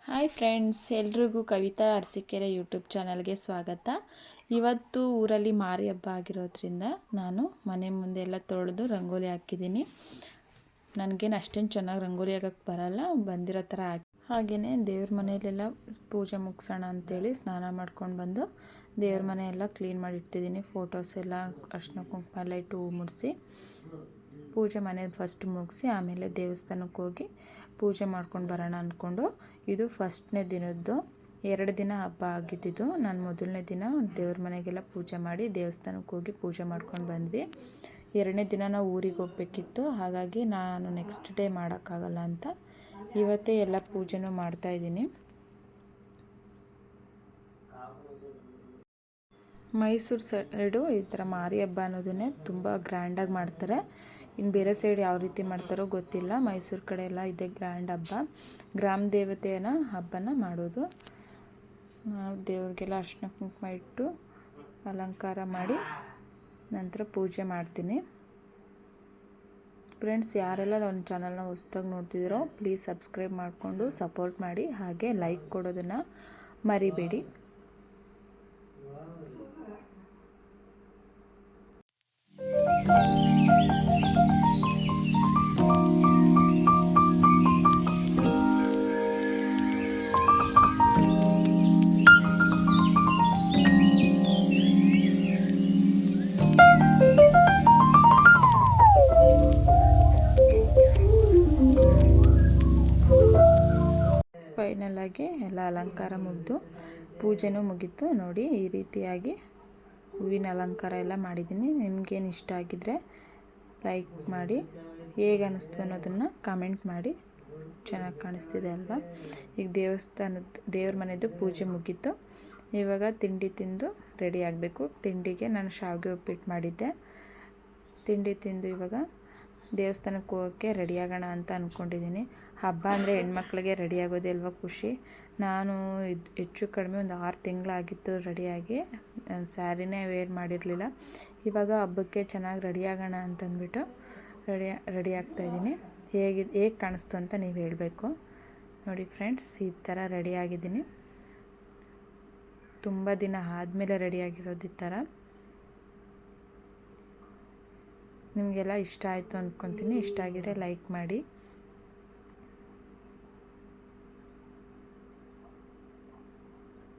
Hi friends, ಎಲ್ರಿಗೂ Kavita Arsikere YouTube ಚಾನಲ್ಗೆ ಸ್ವಾಗತ. ಇವತ್ತು ಊರಲ್ಲಿ ಮಾರಿ ಹಬ್ಬ ಆಗಿರೋದ್ರಿಂದ ನಾನು ಮನೆ ಮುಂದೆ ಎಲ್ಲ ತೊಳೆದು ರಂಗೋಲಿ ಹಾಕಿದ್ದೀನಿ. ನನಗೇನು ಅಷ್ಟೇನು ಚೆನ್ನಾಗಿ ರಂಗೋಲಿ ಹಾಕಕ್ಕೆ ಬರಲ್ಲ, ಬಂದಿರೋ ಥರ ಹಾಗೆಯೇ ದೇವ್ರ ಮನೆಯಲ್ಲೆಲ್ಲ ಪೂಜೆ ಮುಗಿಸೋಣ ಅಂತೇಳಿ ಸ್ನಾನ ಮಾಡ್ಕೊಂಡು ಬಂದು ದೇವ್ರ ಮನೆಯೆಲ್ಲ ಕ್ಲೀನ್ ಮಾಡಿಡ್ತಿದ್ದೀನಿ. ಫೋಟೋಸ್ ಎಲ್ಲ ಅರ್ಶಿನ ಕುಂಕುಮ ಎಲ್ಲ ಇಟ್ಟು ಹೂ ಮುಡಿಸಿ ಪೂಜೆ ಮನೆ ಫಸ್ಟ್ ಮುಗಿಸಿ ಆಮೇಲೆ ದೇವಸ್ಥಾನಕ್ಕೆ ಹೋಗಿ ಪೂಜೆ ಮಾಡ್ಕೊಂಡು ಬರೋಣ ಅಂದ್ಕೊಂಡು. ಇದು ಫಸ್ಟ್ನೇ ದಿನದ್ದು. 2 ದಿನ ಹಬ್ಬ ಆಗಿದ್ದಿದ್ದು. ನಾನು ಮೊದಲನೇ ದಿನ ದೇವ್ರ ಮನೆಗೆಲ್ಲ ಪೂಜೆ ಮಾಡಿ ದೇವಸ್ಥಾನಕ್ಕೆ ಹೋಗಿ ಪೂಜೆ ಮಾಡ್ಕೊಂಡು ಬಂದ್ವಿ. 2ನೇ ದಿನ ನಾವು ಊರಿಗೆ ಹೋಗಬೇಕಿತ್ತು, ಹಾಗಾಗಿ ನಾನು ನೆಕ್ಸ್ಟ್ ಡೇ ಮಾಡೋಕ್ಕಾಗಲ್ಲ ಅಂತ ಇವತ್ತೇ ಎಲ್ಲ ಪೂಜೆನೂ ಮಾಡ್ತಾಯಿದ್ದೀನಿ. ಮೈಸೂರು ಸೈಡು ಈ ಥರ ಮಾರಿ ಹಬ್ಬ ಅನ್ನೋದನ್ನೇ ತುಂಬ ಗ್ರ್ಯಾಂಡಾಗಿ ಮಾಡ್ತಾರೆ. ಇನ್ನು ಬೇರೆ ಸೈಡ್ ಯಾವ ರೀತಿ ಮಾಡ್ತಾರೋ ಗೊತ್ತಿಲ್ಲ. ಮೈಸೂರು ಕಡೆ ಎಲ್ಲ ಇದೆ ಗ್ರ್ಯಾಂಡ್ ಹಬ್ಬ. ಗ್ರಾಮ ದೇವತೆಯ ಹಬ್ಬನ ಮಾಡೋದು. ದೇವ್ರಿಗೆಲ್ಲ ಅರ್ಶಿನ ಕುಂಕುಮ ಇಟ್ಟು ಅಲಂಕಾರ ಮಾಡಿ ನಂತರ ಪೂಜೆ ಮಾಡ್ತೀನಿ. ಫ್ರೆಂಡ್ಸ್, ಯಾರೆಲ್ಲ ನನ್ನ ಚಾನಲ್ನ ಹೊಸ್ದಾಗಿ ನೋಡ್ತಿದ್ದೀರೋ ಪ್ಲೀಸ್ ಸಬ್ಸ್ಕ್ರೈಬ್ ಮಾಡಿಕೊಂಡು ಸಪೋರ್ಟ್ ಮಾಡಿ, ಹಾಗೆ ಲೈಕ್ ಕೊಡೋದನ್ನು ಮರಿಬೇಡಿ. ಫೈನಲ್ ಆಗಿ ಎಲ್ಲ ಅಲಂಕಾರ ಮುಗಿದು ಪೂಜೆನೂ ಮುಗೀತು. ನೋಡಿ, ಈ ರೀತಿಯಾಗಿ ಹೂವಿನ ಅಲಂಕಾರ ಎಲ್ಲ ಮಾಡಿದ್ದೀನಿ. ನಿಮಗೇನು ಇಷ್ಟ ಆಗಿದ್ದರೆ ಲೈಕ್ ಮಾಡಿ, ಹೇಗೆ ಅನ್ನಿಸ್ತು ಅನ್ನೋದನ್ನು ಕಮೆಂಟ್ ಮಾಡಿ. ಚೆನ್ನಾಗಿ ಕಾಣಿಸ್ತಿದೆ ಅಲ್ವಾ? ಈಗ ದೇವ್ರ ಮನೆಯದು ಪೂಜೆ ಮುಗೀತು. ಇವಾಗ ತಿಂಡಿ ತಿಂದು ರೆಡಿ ಆಗಬೇಕು. ತಿಂಡಿಗೆ ನಾನು ಶಾವಿಗೆ ಉಪ್ಪಿಟ್ಟು ಮಾಡಿದ್ದೆ. ತಿಂಡಿ ತಿಂದು ಇವಾಗ ದೇವಸ್ಥಾನಕ್ಕೆ ಹೋಗೋಕ್ಕೆ ರೆಡಿಯಾಗೋಣ ಅಂತ ಅಂದ್ಕೊಂಡಿದ್ದೀನಿ. ಹಬ್ಬ ಅಂದರೆ ಹೆಣ್ಮಕ್ಳಿಗೆ ರೆಡಿ ಆಗೋದೇ ಅಲ್ವಾ ಖುಷಿ. ನಾನು ಹೆಚ್ಚು ಕಡಿಮೆ ಒಂದು 6 ತಿಂಗಳಾಗಿತ್ತು ರೆಡಿಯಾಗಿ. ನಾನು ಸ್ಯಾರಿನೇ ವೇರ್ ಮಾಡಿರಲಿಲ್ಲ. ಇವಾಗ ಹಬ್ಬಕ್ಕೆ ಚೆನ್ನಾಗಿ ರೆಡಿಯಾಗೋಣ ಅಂತಂದ್ಬಿಟ್ಟು ರೆಡಿ ಆಗ್ತಾಯಿದ್ದೀನಿ. ಹೇಗೆ ಕಾಣಿಸ್ತು ಅಂತ ನೀವು ಹೇಳಬೇಕು. ನೋಡಿ ಫ್ರೆಂಡ್ಸ್, ಈ ಥರ ರೆಡಿಯಾಗಿದ್ದೀನಿ. ತುಂಬ ದಿನ ಆದಮೇಲೆ ರೆಡಿಯಾಗಿರೋದು ಈ ಥರ. ನಿಮಗೆಲ್ಲ ಇಷ್ಟ ಆಯಿತು ಅಂದ್ಕೊತೀನಿ. ಇಷ್ಟ ಆಗಿದರೆ ಲೈಕ್ ಮಾಡಿ.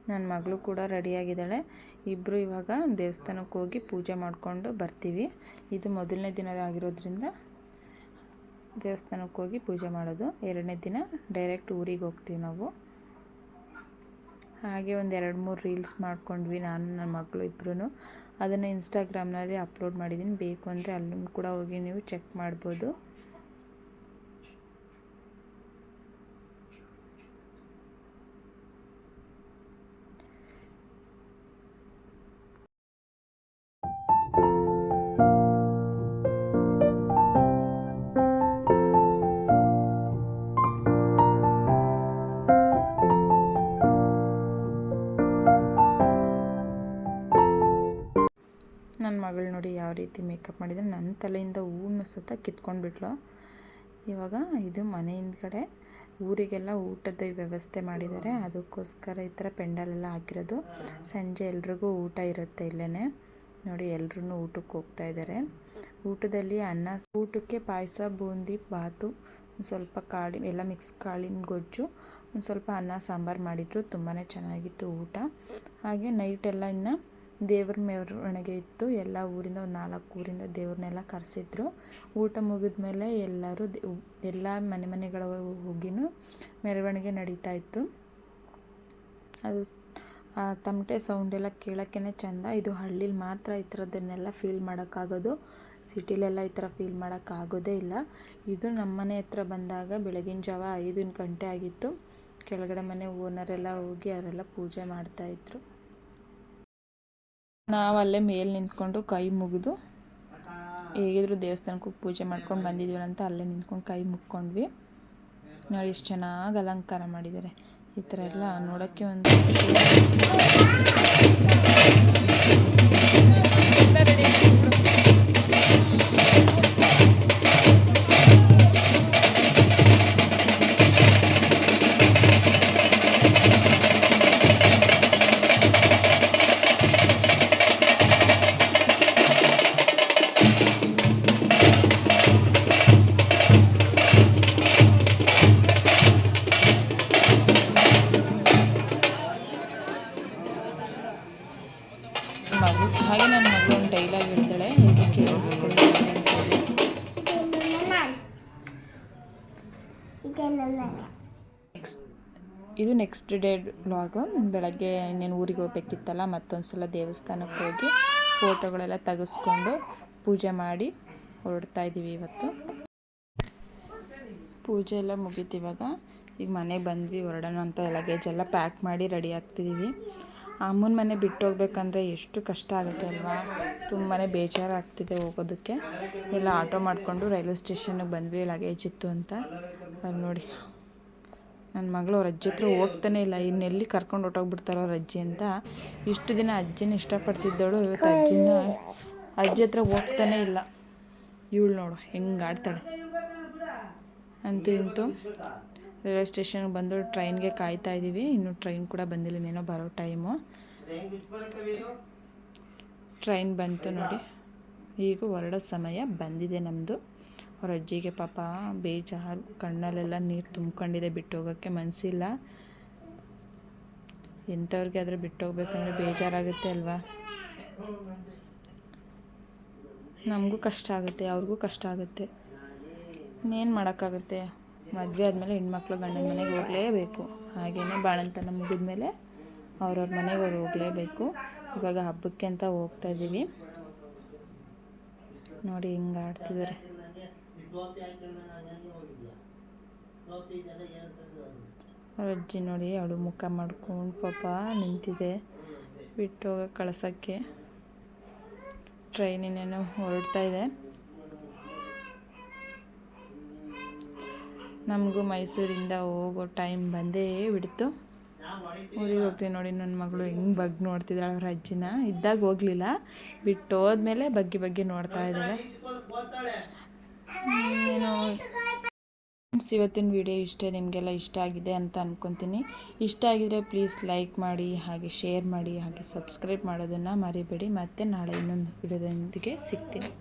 ನನ್ನ ಮಗಳು ಕೂಡ ರೆಡಿಯಾಗಿದ್ದಾಳೆ. ಇಬ್ಬರು ಇವಾಗ ದೇವಸ್ಥಾನಕ್ಕೆ ಹೋಗಿ ಪೂಜೆ ಮಾಡಿಕೊಂಡು ಬರ್ತೀವಿ. ಇದು ಮೊದಲನೇ ದಿನದಾಗಿರೋದ್ರಿಂದ ದೇವಸ್ಥಾನಕ್ಕೆ ಹೋಗಿ ಪೂಜೆ ಮಾಡೋದು. 2ನೇ ದಿನ ಡೈರೆಕ್ಟ್ ಊರಿಗೆ ಹೋಗ್ತೀವಿ ನಾವು. ಹಾಗೆ ಒಂದು 2-3 ರೀಲ್ಸ್ ಮಾಡ್ಕೊಂಡ್ವಿ, ನಾನು ನನ್ನ ಮಗಳು ಇಬ್ಬರೂ. ಅದನ್ನು ಇನ್ಸ್ಟಾಗ್ರಾಮ್ನಲ್ಲಿ ಅಪ್ಲೋಡ್ ಮಾಡಿದ್ದೀನಿ. ಬೇಕು ಅಂದರೆ ಅಲ್ಲೂ ಕೂಡ ಹೋಗಿ ನೀವು ಚೆಕ್ ಮಾಡ್ಬೋದು. ನನ್ನ ಮಗಳು ನೋಡಿ ಯಾವ ರೀತಿ ಮೇಕಪ್ ಮಾಡಿದರೆ. ನನ್ನ ತಲೆಯಿಂದ ಹೂವನ್ನು ಸತ ಕಿತ್ಕೊಂಡ್ಬಿಟ್ಲು. ಇವಾಗ ಇದು ಮನೆ ಹಿಂದ್ಗಡೆ ಊರಿಗೆಲ್ಲ ಊಟದ ವ್ಯವಸ್ಥೆ ಮಾಡಿದ್ದಾರೆ. ಅದಕ್ಕೋಸ್ಕರ ಈ ಥರ ಪೆಂಡಲೆಲ್ಲ ಹಾಕಿರೋದು. ಸಂಜೆ ಎಲ್ರಿಗೂ ಊಟ ಇರುತ್ತೆ ಇಲ್ಲೇ. ನೋಡಿ, ಎಲ್ಲರೂ ಊಟಕ್ಕೆ ಹೋಗ್ತಾ ಇದ್ದಾರೆ. ಊಟದಲ್ಲಿ ಊಟಕ್ಕೆ ಪಾಯಸ, ಬೂಂದಿ, ಬಾತು, ಒಂದು ಸ್ವಲ್ಪ ಎಲ್ಲ ಮಿಕ್ಸ್ ಕಾಳಿನ ಗೊಜ್ಜು, ಒಂದು ಸ್ವಲ್ಪ ಅನ್ನ ಸಾಂಬಾರು ಮಾಡಿದರು. ತುಂಬಾ ಚೆನ್ನಾಗಿತ್ತು ಊಟ. ಹಾಗೆ ನೈಟೆಲ್ಲ ಇನ್ನು ದೇವ್ರ ಮೆರವಣಿಗೆ ಇತ್ತು. ಎಲ್ಲ ಊರಿಂದ ಒಂದು 4 ಊರಿಂದ ದೇವ್ರನ್ನೆಲ್ಲ ಕರೆಸಿದ್ರು. ಊಟ ಮುಗಿದ ಮೇಲೆ ಎಲ್ಲರೂ ಎಲ್ಲ ಮನೆಗಳ ಹೋಗಿನೂ ಮೆರವಣಿಗೆ ನಡೀತಾ ಇತ್ತು. ಅದು ತಮಟೆ ಸೌಂಡೆಲ್ಲ ಕೇಳೋಕ್ಕೇ ಚೆಂದ. ಇದು ಹಳ್ಳೀಲಿ ಮಾತ್ರ ಈ ಥರದನ್ನೆಲ್ಲ ಫೀಲ್ ಮಾಡೋಕ್ಕಾಗೋದು. ಸಿಟಿಲೆಲ್ಲ ಈ ಥರ ಫೀಲ್ ಮಾಡೋಕ್ಕಾಗೋದೇ ಇಲ್ಲ. ಇದು ನಮ್ಮ ಮನೆ ಹತ್ರ ಬಂದಾಗ ಬೆಳಗಿನ ಜಾವ 5 ಗಂಟೆ ಆಗಿತ್ತು. ಕೆಳಗಡೆ ಮನೆ ಓನರೆಲ್ಲ ಹೋಗಿ ಅವರೆಲ್ಲ ಪೂಜೆ ಮಾಡ್ತಾಯಿದ್ರು. ನಾವಲ್ಲೇ ಮೇಲೆ ನಿಂತ್ಕೊಂಡು ಕೈ ಮುಗಿದು, ಹೇಗಿದ್ರು ದೇವಸ್ಥಾನಕ್ಕೆ ಹೋಗಿ ಪೂಜೆ ಮಾಡ್ಕೊಂಡು ಬಂದಿದ್ದೀವಿ ಅಂತ ಅಲ್ಲೇ ನಿಂತ್ಕೊಂಡು ಕೈ ಮುಗ್ಕೊಂಡ್ವಿ. ನೋಡಿ, ಎಷ್ಟು ಚೆನ್ನಾಗಿ ಅಲಂಕಾರ ಮಾಡಿದ್ದಾರೆ. ಈ ಥರ ಎಲ್ಲ ನೋಡೋಕ್ಕೆ ಒಂದು ಇದು ನೆಕ್ಸ್ಟ್ ಡೇ ವ್ಲಾಗು. ಬೆಳಗ್ಗೆ ಇನ್ನೇನು ಊರಿಗೆ ಹೋಗ್ಬೇಕಿತ್ತಲ್ಲ, ಮತ್ತೊಂದು ಸಲ ದೇವಸ್ಥಾನಕ್ಕೆ ಹೋಗಿ ಫೋಟೋಗಳೆಲ್ಲ ತೆಗೆಸ್ಕೊಂಡು ಪೂಜೆ ಮಾಡಿ ಹೊರಡ್ತಾ ಇದ್ದೀವಿ. ಇವತ್ತು ಪೂಜೆ ಎಲ್ಲ ಮುಗೀತು. ಈಗ ಮನೆಗೆ ಬಂದ್ವಿ, ಹೊರಡೋಣ ಅಂತ ಲಗೇಜ್ ಎಲ್ಲ ಪ್ಯಾಕ್ ಮಾಡಿ ರೆಡಿ ಆಗ್ತಿದ್ದೀವಿ. ಅಮ್ಮನ ಮನೆ ಬಿಟ್ಟು ಹೋಗ್ಬೇಕಂದ್ರೆ ಎಷ್ಟು ಕಷ್ಟ ಆಗುತ್ತೆ ಅಲ್ವಾ, ತುಂಬಾ ಬೇಜಾರಾಗ್ತಿದೆ ಹೋಗೋದಕ್ಕೆ. ಎಲ್ಲ ಆಟೋ ಮಾಡಿಕೊಂಡು ರೈಲ್ವೆ ಸ್ಟೇಷನ್ಗೆ ಬಂದ್ವಿ, ಲಗೇಜ್ ಇತ್ತು ಅಂತ. ಅಲ್ಲಿ ನೋಡಿ ನನ್ನ ಮಗಳು ಅವ್ರ ಅಜ್ಜಿ ಹತ್ರ ಹೋಗ್ತಾನೆ ಇಲ್ಲ, ಇನ್ನೆಲ್ಲಿ ಕರ್ಕೊಂಡು ಹೊಟ್ಟೋಗ್ಬಿಡ್ತಾರೋ ಅವ್ರ ಅಜ್ಜಿ ಅಂತ. ಇಷ್ಟು ದಿನ ಅಜ್ಜಿನ ಇಷ್ಟಪಡ್ತಿದ್ದವಳು ಇವತ್ತು ಅಜ್ಜಿ ಹತ್ರ ಹೋಗ್ತಾನೆ ಇಲ್ಲ. ಇವಳು ನೋಡು ಹೆಂಗೆ ಆಡ್ತಾಳೆ. ಅಂತೂ ಇಂತೂ ರೈಲ್ವೆ ಸ್ಟೇಷನ್ಗೆ ಬಂದು ಟ್ರೈನ್ಗೆ ಕಾಯ್ತಾ ಇದ್ದೀವಿ. ಇನ್ನು ಟ್ರೈನ್ ಕೂಡ ಬಂದಿಲ್ಲ, ಇನ್ನೇನೋ ಬರೋ ಟೈಮು. ಟ್ರೈನ್ ಬಂತು ನೋಡಿ, ಈಗ ಹೊರಡೋ ಸಮಯ ಬಂದಿದೆ ನಮ್ಮದು. ಅವ್ರ ಅಜ್ಜಿಗೆ ಪಾಪ ಬೇಜಾರು, ಕಣ್ಣಲ್ಲೆಲ್ಲ ನೀರು ತುಂಬ್ಕೊಂಡಿದೆ, ಬಿಟ್ಟು ಹೋಗೋಕ್ಕೆ ಮನಸ್ಸಿಲ್ಲ. ಎಂಥವ್ರಿಗೆ ಆದರೆ ಬಿಟ್ಟು ಹೋಗ್ಬೇಕಂದ್ರೆ ಬೇಜಾರಾಗುತ್ತೆ ಅಲ್ವಾ. ನಮಗೂ ಕಷ್ಟ ಆಗುತ್ತೆ, ಅವ್ರಿಗೂ ಕಷ್ಟ ಆಗುತ್ತೆ. ಇನ್ನೇನು ಮಾಡೋಕ್ಕಾಗುತ್ತೆ, ಮದುವೆ ಆದಮೇಲೆ ಹೆಣ್ಮಕ್ಳು ಗಂಡನ ಮನೆಗೆ ಹೋಗಲೇಬೇಕು. ಹಾಗೆಯೇ ಬಾಣಂತನ ಮುಗಿದ್ಮೇಲೆ ಅವ್ರವ್ರ ಮನೆಗೆ ಅವ್ರು ಹೋಗಲೇಬೇಕು. ಇವಾಗ ಹಬ್ಬಕ್ಕೆ ಅಂತ ಹೋಗ್ತಾ ಇದ್ದೀವಿ. ನೋಡಿ ಹಿಂಗೆ ಆಡ್ತಿದ್ದಾರೆ. ಅವ್ರ ಅಜ್ಜಿ ನೋಡಿ ಅವಳು ಮುಖ ಮಾಡ್ಕೊಂಡು ಪಾಪ ನಿಂತಿದೆ, ಬಿಟ್ಟು ಹೋಗಕ್ಕೆ ಕಳ್ಸೋಕ್ಕೆ. ಟ್ರೈನ್ ಇನ್ನೇನೋ ಹೊರಡ್ತಾ ಇದೆ. ನಮಗೂ ಮೈಸೂರಿಂದ ಹೋಗೋ ಟೈಮ್ ಬಂದೇ ಬಿಡ್ತು. ಊರಿಗೆ ಹೋಗ್ತೀವಿ ನೋಡಿ, ನನ್ನ ಮಗಳು ಹೆಂಗೆ ಬಗ್ಗೆ ನೋಡ್ತಿದ್ದಾಳೆ ಅವ್ರ ಅಜ್ಜಿನ. ಇದ್ದಾಗ ಹೋಗಲಿಲ್ಲ, ಬಿಟ್ಟು ಹೋದ್ಮೇಲೆ ಬಗ್ಗೆ ನೋಡ್ತಾ ಇದ್ದಾಳೆ. ಏನು ಇವತ್ತಿನ ವಿಡಿಯೋ ಇಷ್ಟೇ. ನಿಮಗೆಲ್ಲ ಇಷ್ಟ ಆಗಿದೆ ಅಂತ ಅಂದ್ಕೊತೀನಿ. ಇಷ್ಟ ಆಗಿದರೆ ಪ್ಲೀಸ್ ಲೈಕ್ ಮಾಡಿ, ಹಾಗೆ ಶೇರ್ ಮಾಡಿ, ಹಾಗೆ ಸಬ್ಸ್ಕ್ರೈಬ್ ಮಾಡೋದನ್ನು ಮರಿಬೇಡಿ. ಮತ್ತೆ ನಾಳೆ ಇನ್ನೊಂದು ವಿಡಿಯೋದೊಂದಿಗೆ ಸಿಗ್ತೀನಿ.